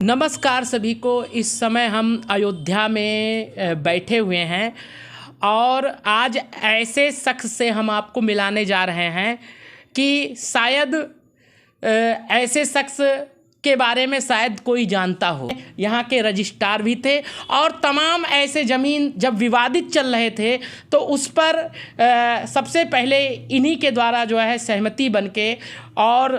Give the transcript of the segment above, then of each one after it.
नमस्कार सभी को। इस समय हम अयोध्या में बैठे हुए हैं और आज ऐसे शख्स से हम आपको मिलाने जा रहे हैं कि शायद ऐसे शख्स के बारे में शायद कोई जानता हो। यहाँ के रजिस्ट्रार भी थे और तमाम ऐसे ज़मीन जब विवादित चल रहे थे तो उस पर सबसे पहले इन्हीं के द्वारा जो है सहमति बन के और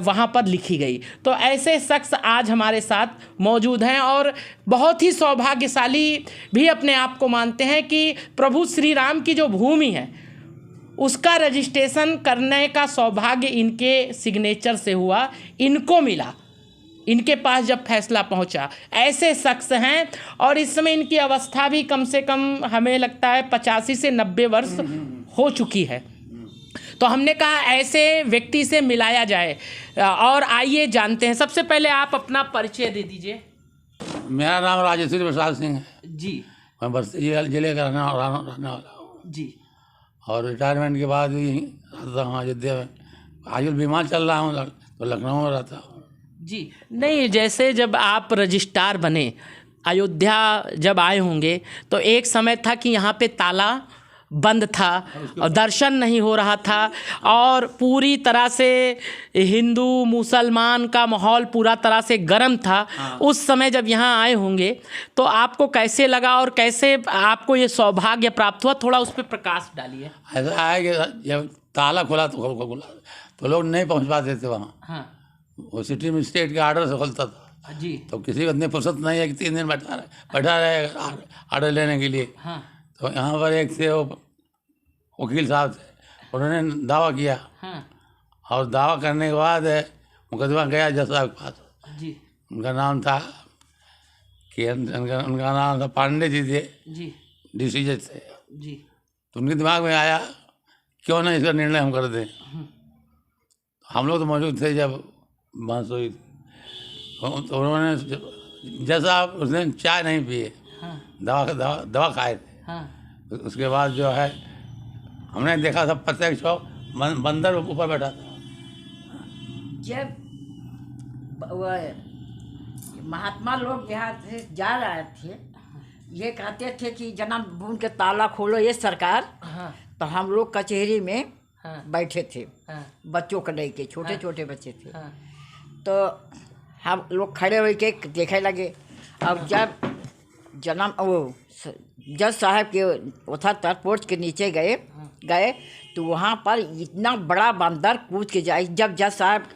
वहाँ पर लिखी गई। तो ऐसे शख्स आज हमारे साथ मौजूद हैं और बहुत ही सौभाग्यशाली भी अपने आप को मानते हैं कि प्रभु श्री राम की जो भूमि है उसका रजिस्ट्रेशन करने का सौभाग्य इनके सिग्नेचर से हुआ, इनको मिला, इनके पास जब फैसला पहुंचा। ऐसे शख्स हैं और इस समय इनकी अवस्था भी कम से कम हमें लगता है 85 से 90 वर्ष हो चुकी है। तो हमने कहा ऐसे व्यक्ति से मिलाया जाए और आइए जानते हैं। सबसे पहले आप अपना परिचय दे दीजिए। मेरा नाम राजेश्वरी प्रसाद सिंह है जी। मैं बस्ती जिले का रहने वाला हूँ जी। और रिटायरमेंट के बाद भी रहता हूँ अयोध्या में। आजकल बीमार चल रहा हूँ तो लखनऊ में रहता हूँ। जी नहीं, जैसे जब आप रजिस्ट्रार बने, अयोध्या जब आए होंगे तो एक समय था कि यहाँ पे ताला बंद था और दर्शन नहीं हो रहा था और पूरी तरह से हिंदू मुसलमान का माहौल पूरा तरह से गर्म था। उस समय जब यहाँ आए होंगे तो आपको कैसे लगा और कैसे आपको ये सौभाग्य प्राप्त हुआ, थोड़ा उस पर प्रकाश डालिए। ऐसा है कि जब ताला खुला तो लोग नहीं पहुँच पाते थे वहाँ। वो सिटी में स्टेट के आर्डर से खुलता था जी। तो किसी को इतनी फुर्सत नहीं है कि 3 दिन बैठा रहे आर्डर लेने के लिए। तो यहाँ पर एक थे वो वकील साहब थे, उन्होंने दावा किया और दावा करने के बाद मुकदमा गया जज साहब के पास जी। उनका नाम था उनका नाम था पांडे जी थे जी, DC जज थे जी। तो उनके दिमाग में आया क्यों ना इसका निर्णय हम कर दें। हम लोग तो मौजूद थे जब बात हुई तो उन्होंने जज साहब उस दिन चाय नहीं पिए, दवा खाए थे। उसके बाद जो है हमने देखा था प्रत्यक्ष बंदर ऊपर बैठा था। जब महात्मा लोग यहाँ से जा रहे थे, ये कहते थे कि जन्मभूमि के ताला खोलो ये सरकार। तो हम लोग कचहरी में बैठे थे, बच्चों को लेके, छोटे छोटे बच्चे थे। तो हम लोग खड़े होके देखे लगे। अब जब वो जज साहब के उधर तर पोर्च के नीचे गए तो वहाँ पर इतना बड़ा बंदर कूद के जाए। जब जज साहब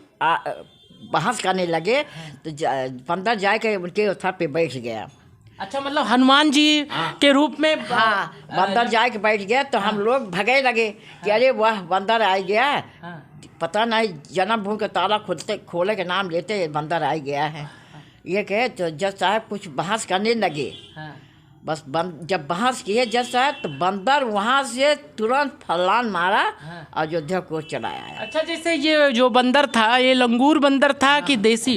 बहस करने लगे तो बंदर जाके उनके उधर पे बैठ गया। अच्छा, मतलब हनुमान जी के रूप में बंदर जाके बैठ गया। तो हम लोग भगे लगे कि अरे वह बंदर आ गया, पता नहीं जन्मभूमि का ताला खोले के नाम लेते बंदर आ गया है। ये कहे तो जज साहब कुछ बहस करने लगे। बस जब बहस किए जज साहब तो बंदर वहाँ से तुरंत फलान मारा अयोध्या को चला आया। अच्छा, जैसे ये जो बंदर था ये लंगूर बंदर था कि देसी?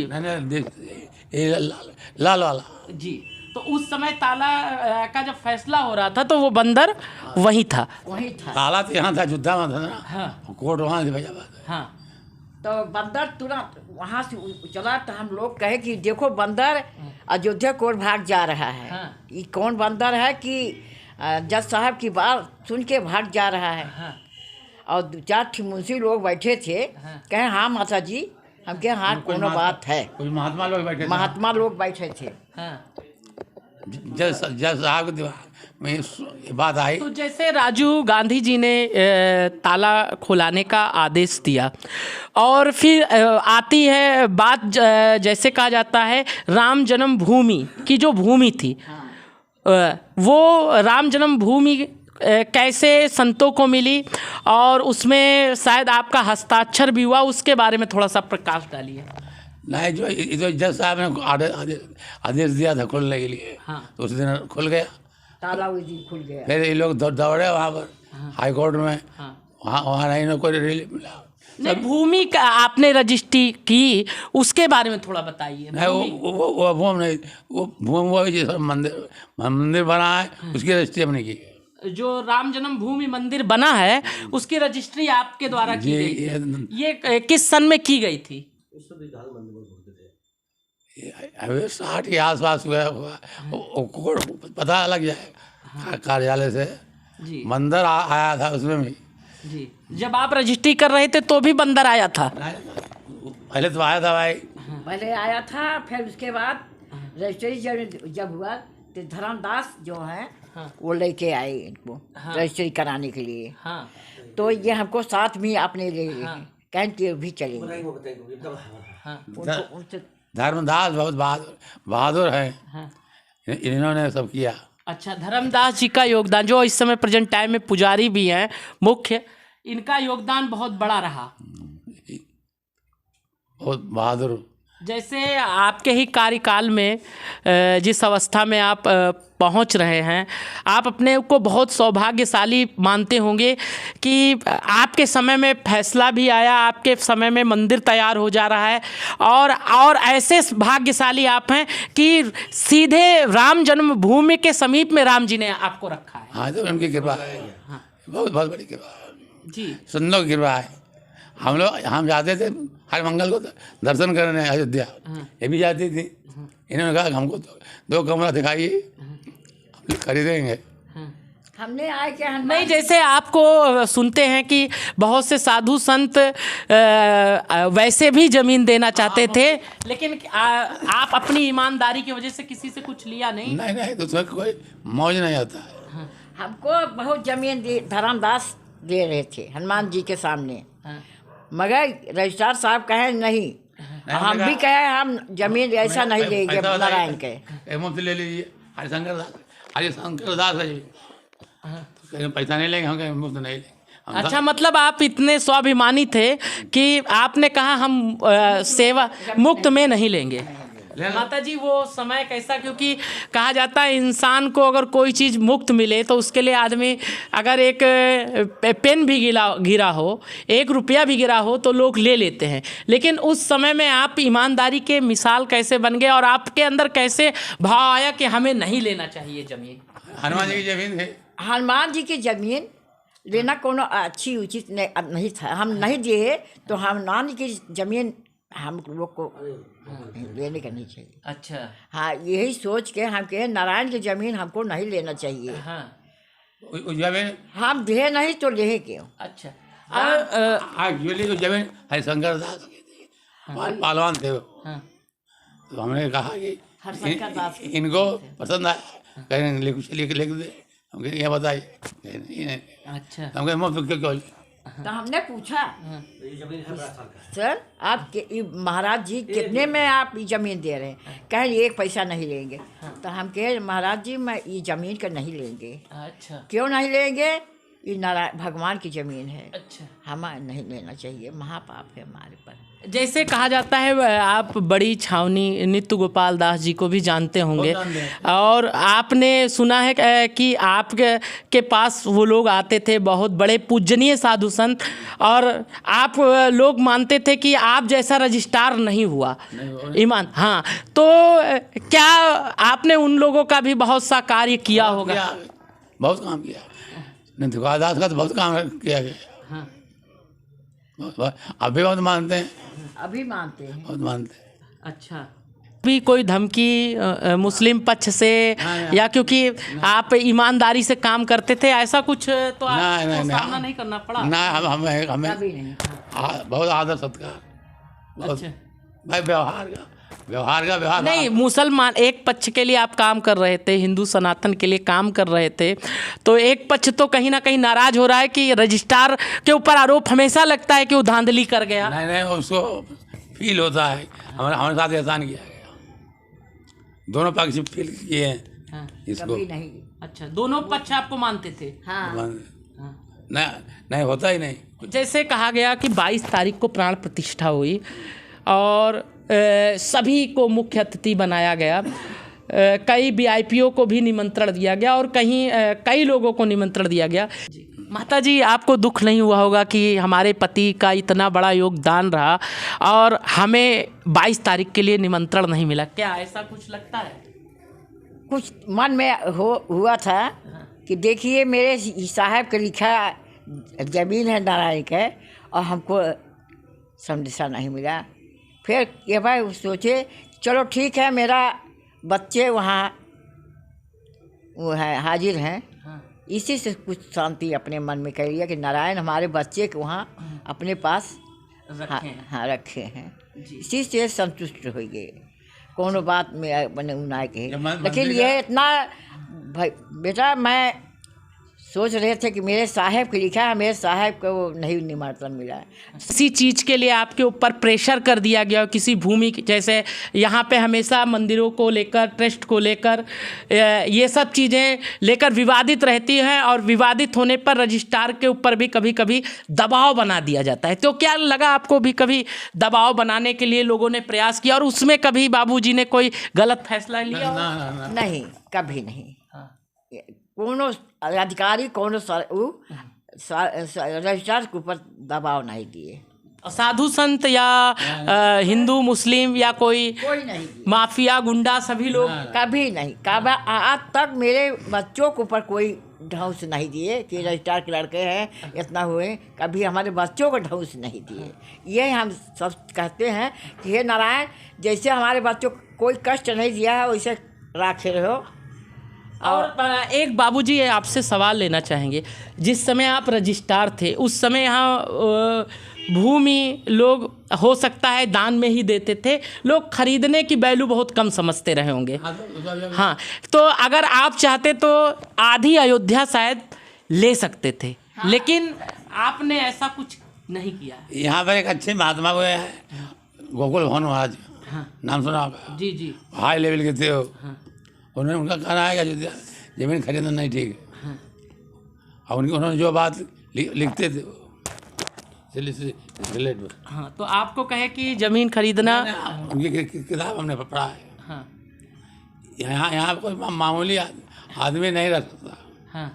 लाल वाला जी। तो उस समय ताला का जब फैसला हो रहा था तो वो बंदर वही था। ताला तो यहाँ था, अयोध्या में था ना। कोर्ट वहाँ से भेजा। तो बंदर तुरंत वहाँ से चला। तो हम लोग कहे कि देखो बंदर अयोध्या कोर्ट भाग जा रहा है। ये कौन बंदर है कि जज साहब की बात सुन के भाग जा रहा है। और 2-4 मुंशी लोग बैठे थे, कहे हाँ माता जी, हम कहे हाँ कोनो बात है। महात्मा लोग बैठे थे। जज साहब के दिमाग में ये बात आई। तो जैसे राजीव गांधी जी ने ताला खुलाने का आदेश दिया और फिर आती है बात, जैसे कहा जाता है राम जन्मभूमि की जो भूमि थी, वो राम जन्मभूमि कैसे संतों को मिली और उसमें शायद आपका हस्ताक्षर भी हुआ, उसके बारे में थोड़ा सा प्रकाश डालिए। नहीं, जो जज साहब ने आदेश दिया था खोलने के लिए, तो उस दिन खुल गया ताला, उस दिन खुल गया। फिर ये लोग दौड़े वहाँ पर हाई कोर्ट में। वहाँ नहीं ना कोई रिलीफ मिला। नहीं, भूमि का आपने रजिस्ट्री की, उसके बारे में थोड़ा बताइए। नहीं, वो भूमि नहीं, वो भूमि वो जिस मंदिर बना है उसकी रजिस्ट्री हमने की। जो राम जन्मभूमि मंदिर बना है उसकी रजिस्ट्री आपके द्वारा की गई थी। ये किस सन में की गई थी? अभी 60 के आसपास हुआ हुआ पता लग जाए कार्यालय से। जी बंदर आया था उसमें भी। जी, जब आप रजिस्ट्री कर रहे थे तो भी बंदर आया था? पहले तो आया था भाई, पहले आया था, फिर उसके बाद रजिस्ट्री जब हुआ तो धर्मदास जो है वो लेके आए इनको रजिस्ट्री कराने के लिए। हाँ तो ये हमको साथ में अपने ले लिए कहें कि भी चलेंगे। उनसे धर्मदास बहुत बहादुर है, इन्होंने सब किया। अच्छा, धर्मदास जी का योगदान जो इस समय प्रेजेंट टाइम में पुजारी भी हैं मुख्य, इनका योगदान बहुत बड़ा रहा। बहुत बहादुर। जैसे आपके ही कार्यकाल में जिस अवस्था में आप पहुंच रहे हैं, आप अपने को बहुत सौभाग्यशाली मानते होंगे कि आपके समय में फैसला भी आया, आपके समय में मंदिर तैयार हो जा रहा है, और ऐसे भाग्यशाली आप हैं कि सीधे राम जन्मभूमि के समीप में राम जी ने आपको रखा है। हाँ, तो उनकी कृपा है। हाँ बहुत बहुत बड़ी कृपा है जी, सुंदर कृपा है। हम जाते थे हर मंगल को दर्शन करने अयोध्या, ये भी जाती थी। इन्होंने कहा हमको 2 कमरा दिखाइए, हम खरीदेंगे। हमने आए क्या नहीं, जैसे आपको सुनते हैं कि बहुत से साधु संत वैसे भी जमीन देना चाहते थे, लेकिन आप अपनी ईमानदारी की वजह से किसी से कुछ लिया नहीं? नहीं, तो उसमें कोई मौज नहीं आता है। हमको बहुत जमीन धर्मदास दे रहे थे हनुमान जी के सामने, मगर रजिस्ट्रार साहब कहे नहीं, हम भी कहे हम जमीन ऐसा नहीं लेंगे नारायण के। मुफ्त ले लीजिए, हरिशंकर दास है जी, तो पैसा नहीं लेंगे, हम कहें मुफ्त नहीं लेंगे। अच्छा, मतलब आप इतने स्वाभिमानी थे कि आपने कहा हम सेवा मुफ्त में नहीं लेंगे। माता जी, वो समय कैसा, क्योंकि कहा जाता है इंसान को अगर कोई चीज़ मुफ्त मिले तो उसके लिए आदमी अगर एक पेन भी गिरा हो, 1 रुपया भी गिरा हो तो लोग ले लेते हैं, लेकिन उस समय में आप ईमानदारी के मिसाल कैसे बन गए और आपके अंदर कैसे भाव आया कि हमें नहीं लेना चाहिए ज़मीन? हनुमान जी की जमीन है, हनुमान जी की जमीन लेना कोनो अच्छी उचित नहीं था, हम नहीं दिए तो हनुमान जी की जमीन हम लोग को लेने का नहीं चाहिए। अच्छा, हाँ, यही सोच के हम कहे नारायण की जमीन हमको नहीं लेना चाहिए। हाँ, हम दे नहीं तो ले क्यों? अच्छा, जमीन हरिशंकर दास की थी, हमारे पहलवान थे वो। तो हमने कहा कि हरिशंकर दास इनको पसंद आया, कहीं लिख दे, हम कहें ये बताइए। अच्छा, हम कहें मुफ्त क्यों? तो हमने पूछा सर आप महाराज जी कितने में आप ये जमीन दे रहे हैं? कहें 1 पैसा नहीं लेंगे। तो हम कहे महाराज जी मैं ये जमीन का नहीं लेंगे। अच्छा, क्यों नहीं लेंगे? ये नारायण भगवान की जमीन है, अच्छा, हमें नहीं लेना चाहिए, महापाप है हमारे पर। जैसे कहा जाता है आप बड़ी छावनी नित्य गोपाल दास जी को भी जानते होंगे, और आपने सुना है कि आपके पास वो लोग आते थे, बहुत बड़े पूजनीय साधु संत, और आप लोग मानते थे कि आप जैसा रजिस्ट्रार नहीं हुआ ईमान। हाँ, तो क्या आपने उन लोगों का भी बहुत सा कार्य किया होगा? बहुत काम किया नित्य गोपाल दास का, तो बहुत काम किया गया। हाँ, अभी बहुत मानते हैं, अभी मानते हैं, बहुत मानते हैं। अच्छा, भी कोई धमकी मुस्लिम पक्ष से या क्योंकि आप ईमानदारी से काम करते थे, ऐसा कुछ तो आपको सामना नहीं करना पड़ा? ना, हमें अभी नहीं। बहुत आदर सत्कार, बहुत भाई व्यवहार नहीं, मुसलमान एक पक्ष के लिए आप काम कर रहे थे, हिंदू सनातन के लिए काम कर रहे थे, तो एक पक्ष तो कहीं ना कहीं नाराज हो रहा है कि रजिस्ट्रार के ऊपर आरोप हमेशा लगता है कि वो धांधली कर गया। नहीं, उसको फील होता है, हमारे साथ एहसान किया गया, दोनों पक्ष फील किए हैं इसको। नहीं। अच्छा, दोनों पक्ष आपको मानते थे? हाँ। नहीं, होता ही नहीं। जैसे कहा गया कि 22 तारीख को प्राण प्रतिष्ठा हुई और सभी को मुख्य अतिथि बनाया गया, कई वीआईपीओ को भी निमंत्रण दिया गया और कई लोगों को निमंत्रण दिया गया। माता जी, आपको दुख नहीं हुआ होगा कि हमारे पति का इतना बड़ा योगदान रहा और हमें 22 तारीख के लिए निमंत्रण नहीं मिला? क्या ऐसा कुछ लगता है? कुछ मन में हुआ था कि देखिए मेरे साहब का लिखा जमीन है नारायण के और हमको संदेशा नहीं मिला। फिर ये भाई सोचे चलो ठीक है, मेरा बच्चे वहाँ वो है हाजिर हैं, इसी से कुछ शांति अपने मन में कर लिया कि नारायण हमारे बच्चे को वहाँ अपने पास रखे हैं, इसी से संतुष्ट हो गए। कोनो बात में बने उनाए के, लेकिन ये इतना भाई बेटा, मैं सोच रहे थे कि मेरे साहब को लिखा है, मेरे साहब को नहीं निमंत्रण मिला है। किसी चीज़ के लिए आपके ऊपर प्रेशर कर दिया गया, किसी भूमि जैसे यहाँ पे हमेशा मंदिरों को लेकर, ट्रस्ट को लेकर ये सब चीज़ें लेकर विवादित रहती हैं, और विवादित होने पर रजिस्ट्रार के ऊपर भी कभी कभी दबाव बना दिया जाता है। तो क्या लगा आपको भी कभी दबाव बनाने के लिए लोगों ने प्रयास किया, और उसमें कभी बाबूजी ने कोई गलत फैसला लिया? नहीं, कभी नहीं। कोनो अधिकारी, कोनो रजिस्ट्रार के ऊपर दबाव नहीं दिए। साधु संत या हिंदू मुस्लिम या कोई नहीं, माफिया गुंडा सभी लोग कभी नहीं। आज तक मेरे बच्चों के ऊपर कोई ढौंस नहीं दिए कि रजिस्ट्रार के लड़के हैं इतना हुए, कभी हमारे बच्चों को ढौंस नहीं दिए। ये हम सब कहते हैं कि हे नारायण, जैसे हमारे बच्चों को कोई कष्ट नहीं दिया है वैसे राखे रहो। और एक बाबूजी आपसे सवाल लेना चाहेंगे, जिस समय आप रजिस्ट्रार थे उस समय यहाँ भूमि लोग हो सकता है दान में ही देते थे, लोग खरीदने की वैल्यू बहुत कम समझते रहे होंगे। हाँ, तो अगर आप चाहते तो आधी अयोध्या शायद ले सकते थे, लेकिन आपने ऐसा कुछ नहीं किया। यहाँ पर एक अच्छे महात्मा हुए हैं, गोकुल भवन महाराज, नाम सुना होगा? जी जी, हाई लेवल के थे वो। उन्होंने, उनका कहना है कि अयोध्या जमीन खरीदना नहीं ठीक है, और उन्होंने जो बात लिखते थे रिलेट में। हाँ, तो आपको कहे कि जमीन खरीदना, उनकी किताब हमने पढ़ा है। हाँ, यहाँ कोई मामूली आदमी नहीं रह सकता। हाँ,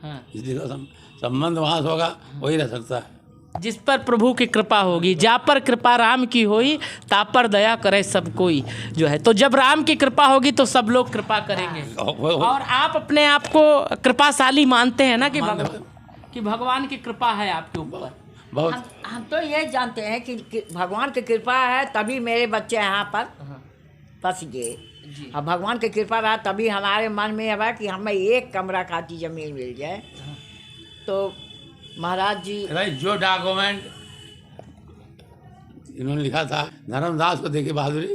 हाँ, जिसका संबंध वहाँ से होगा वही रह सकता है। जिस पर प्रभु की कृपा होगी, जा पर कृपा राम की होई, ता पर दया करे सब कोई, जो है। तो जब राम की कृपा होगी तो सब लोग कृपा करेंगे। और आप अपने आप को कृपाशाली मानते हैं ना कि भगवान की कृपा है आपके ऊपर बहुत। हम तो ये जानते हैं कि भगवान की कृपा है, तभी मेरे बच्चे यहाँ पर फंस गए। अब भगवान की कृपा रहा तभी हमारे मन में अब कि हमें एक कमरा खाती जमीन मिल जाए। तो महाराज जी, जो डॉक्यूमेंट इन्होंने लिखा था, धर्मदास को देखिए बहादुरी।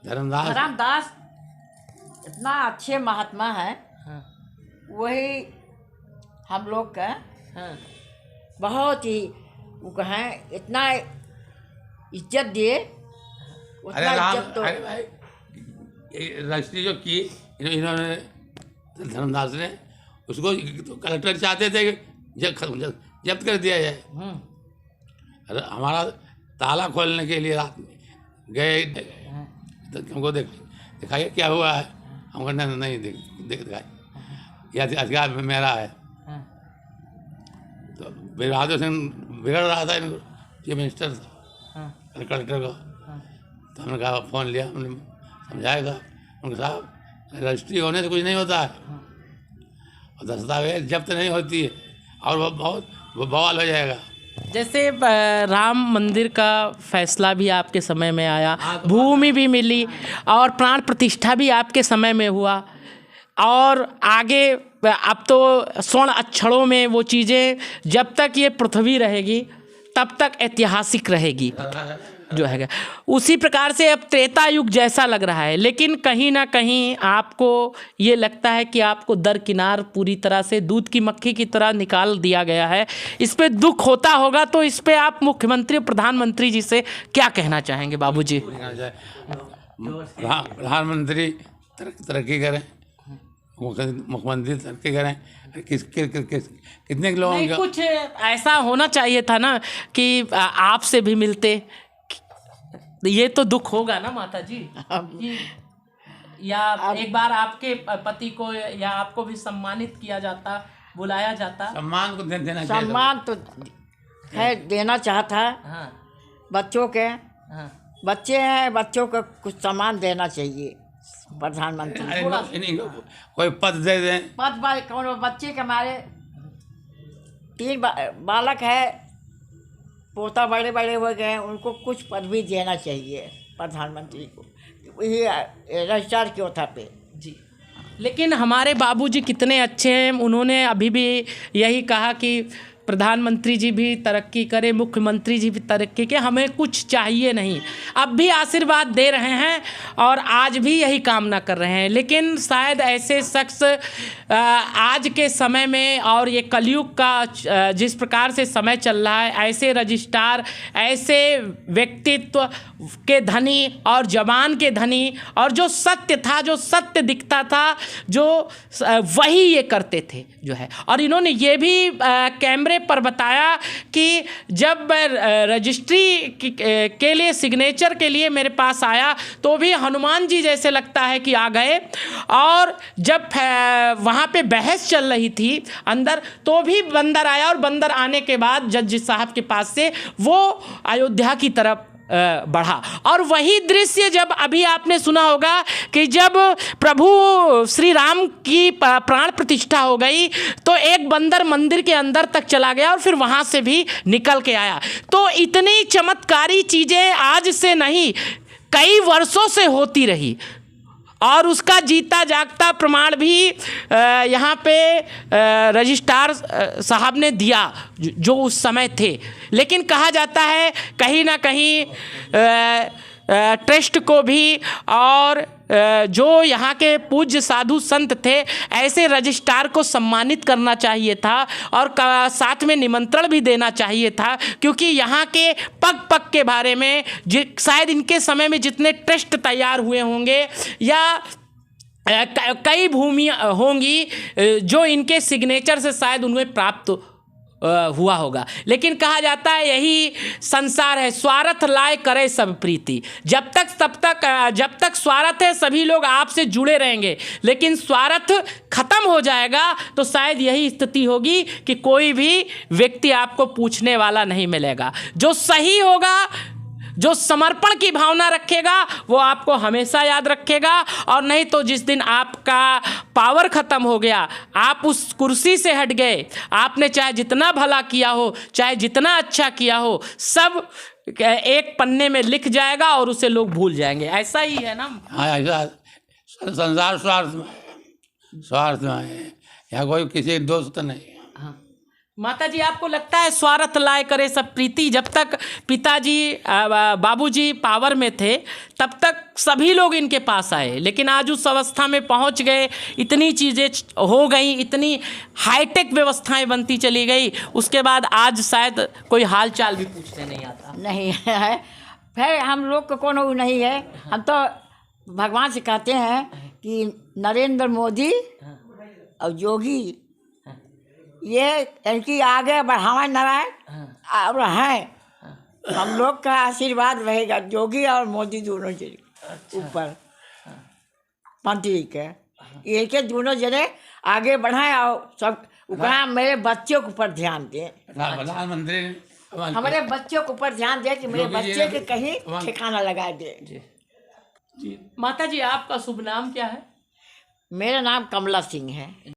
धर्मदास इतना अच्छे महात्मा है, वही हम लोग का बहुत ही वो कहें इतना इज्जत दिए, उतना इज्जत तो रजिस्ट्री जो की इन्होंने धर्मदास ने, उसको तो कलेक्टर चाहते थे कि जब्त कर दिया जाए। हमारा ताला खोलने के लिए रात में गए तो हमको दिखाइए क्या हुआ है, हमको नहीं दिखाई, यह अधिकार मेरा है। तो बहादुर सिंह बिगड़ रहा था, चीफ मिनिस्टर था, कलेक्टर को। तो हमने कहा, फ़ोन लिया, हमने समझाएगा उनके साहब, रजिस्ट्री होने से कुछ नहीं होता है, और दस्तावेज जब्त नहीं होती है, और वो बहुत बवाल हो जाएगा। जैसे राम मंदिर का फैसला भी आपके समय में आया, भूमि भी मिली, और प्राण प्रतिष्ठा भी आपके समय में हुआ, और आगे अब तो स्वर्ण अक्षरों में वो चीज़ें जब तक ये पृथ्वी रहेगी तब तक ऐतिहासिक रहेगी, जो है। उसी प्रकार से अब त्रेता युग जैसा लग रहा है, लेकिन कहीं ना कहीं आपको ये लगता है कि आपको दरकिनार पूरी तरह से दूध की मक्खी की तरह निकाल दिया गया है। इस पे दुख होता होगा, तो इस पे आप मुख्यमंत्री प्रधानमंत्री जी से क्या कहना चाहेंगे बाबूजी? प्रधानमंत्री तरक्की करें, मुख्यमंत्री तरक्की करें, कितने लोगों का कुछ ऐसा होना चाहिए था ना कि आपसे भी मिलते, ये तो दुख होगा ना माता जी, या एक बार आपके पति को या आपको भी सम्मानित किया जाता, बुलाया जाता। सम्मान को देना चाहिए। सम्मान तो है देना चाहता है। हाँ, बच्चों के बच्चे हैं, बच्चों को कुछ सम्मान देना चाहिए प्रधानमंत्री। कोई पद दे दें, पद कौन बच्चे के हमारे 3 बालक है, पोता बड़े बड़े हो गए, उनको कुछ पद भी देना चाहिए। प्रधानमंत्री को, ये रजिस्ट्रार क्यों पे। जी, लेकिन हमारे बाबूजी कितने अच्छे हैं, उन्होंने अभी भी यही कहा कि प्रधानमंत्री जी भी तरक्की करे, मुख्यमंत्री जी भी तरक्की के, हमें कुछ चाहिए नहीं। अब भी आशीर्वाद दे रहे हैं और आज भी यही कामना कर रहे हैं। लेकिन शायद ऐसे शख्स आज के समय में और ये कलयुग का जिस प्रकार से समय चल रहा है, ऐसे रजिस्ट्रार, ऐसे व्यक्तित्व के धनी और जबान के धनी, और जो सत्य था, जो सत्य दिखता था, जो वही ये करते थे जो है। और इन्होंने ये भी कैमरे पर बताया कि जब रजिस्ट्री के लिए सिग्नेचर के लिए मेरे पास आया तो भी हनुमान जी जैसे लगता है कि आ गए, और जब वहाँ पे बहस चल रही थी अंदर तो भी बंदर आया, और बंदर आने के बाद जज साहब के पास से वो अयोध्या की तरफ बढ़ा। और वही दृश्य जब अभी आपने सुना होगा कि जब प्रभु श्री राम की प्राण प्रतिष्ठा हो गई तो एक बंदर मंदिर के अंदर तक चला गया और फिर वहाँ से भी निकल के आया। तो इतनी चमत्कारी चीज़ें आज से नहीं, कई वर्षों से होती रही, और उसका जीता जागता प्रमाण भी यहाँ पे रजिस्ट्रार साहब ने दिया जो उस समय थे। लेकिन कहा जाता है कहीं ना कहीं ट्रस्ट को भी और जो यहाँ के पूज्य साधु संत थे, ऐसे रजिस्ट्रार को सम्मानित करना चाहिए था और साथ में निमंत्रण भी देना चाहिए था, क्योंकि यहाँ के पग पग के बारे में शायद इनके समय में जितने ट्रस्ट तैयार हुए होंगे या कई भूमियाँ होंगी जो इनके सिग्नेचर से शायद उन्हें प्राप्त हुआ होगा। लेकिन कहा जाता है यही संसार है, स्वार्थ लाए करे सब प्रीति। जब तक स्वार्थ है सभी लोग आपसे जुड़े रहेंगे, लेकिन स्वार्थ खत्म हो जाएगा तो शायद यही स्थिति होगी कि कोई भी व्यक्ति आपको पूछने वाला नहीं मिलेगा। जो सही होगा, जो समर्पण की भावना रखेगा वो आपको हमेशा याद रखेगा, और नहीं तो जिस दिन आपका पावर ख़त्म हो गया, आप उस कुर्सी से हट गए, आपने चाहे जितना भला किया हो, चाहे जितना अच्छा किया हो, सब एक पन्ने में लिख जाएगा और उसे लोग भूल जाएंगे। ऐसा ही है ना। हाँ, ऐसा संसार स्वार्थ में है, यहाँ कोई किसी दोस्त नहीं। माता जी, आपको लगता है स्वार्थ लाए करे सब प्रीति? जब तक पिताजी बाबूजी पावर में थे तब तक सभी लोग इनके पास आए, लेकिन आज उस अवस्था में पहुंच गए, इतनी चीज़ें हो गई, इतनी हाईटेक व्यवस्थाएं बनती चली गई, उसके बाद आज शायद कोई हाल चाल भी पूछने नहीं आता। नहीं है, फिर हम लोग को कोनो नहीं है। हम तो भगवान से कहते हैं कि नरेंद्र मोदी और योगी ये इनकी आगे बढ़ावा नारायण और हैं। हम लोग का आशीर्वाद रहेगा योगी और मोदी दोनों जने ऊपर मंत्री के, ये के दोनों जने आगे बढ़ाएं और सब उपरा मेरे बच्चों के ऊपर ध्यान दें। प्रधानमंत्री हमारे बच्चों के ऊपर ध्यान दें कि मेरे बच्चे के कहीं ठिकाना लगा दे। जी, माता जी आपका शुभ नाम क्या है? मेरा नाम कमला सिंह है।